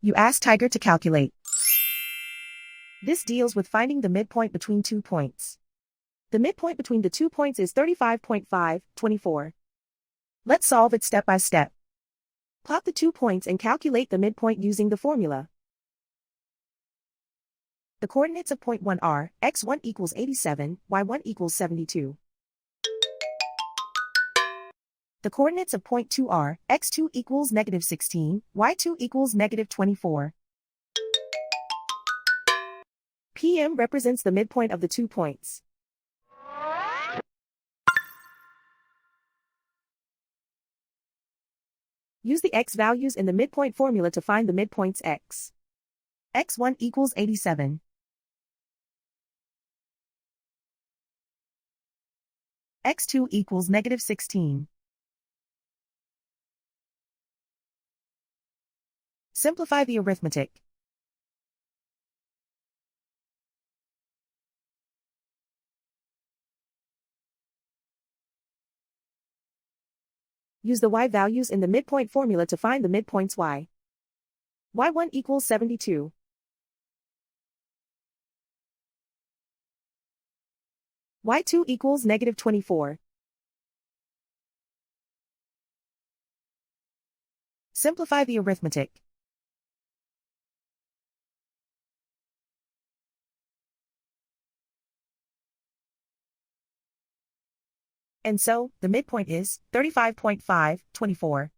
You ask Tiger to calculate. This deals with finding the midpoint between 2 points. The midpoint between the 2 points is 35.5, 24. Let's solve it step by step. Plot the 2 points and calculate the midpoint using the formula. The coordinates of point 1 are, x1 equals 87, y1 equals 72. The coordinates of point 2 are, x2 equals negative 16, y2 equals negative 24. PM represents the midpoint of the 2 points. Use the x values in the midpoint formula to find the midpoints x. x1 equals 87. x2 equals negative 16. Simplify the arithmetic. Use the y values in the midpoint formula to find the midpoints y. y1 equals 72. y2 equals negative 24. Simplify the arithmetic. And so, the midpoint is 35.5, 24.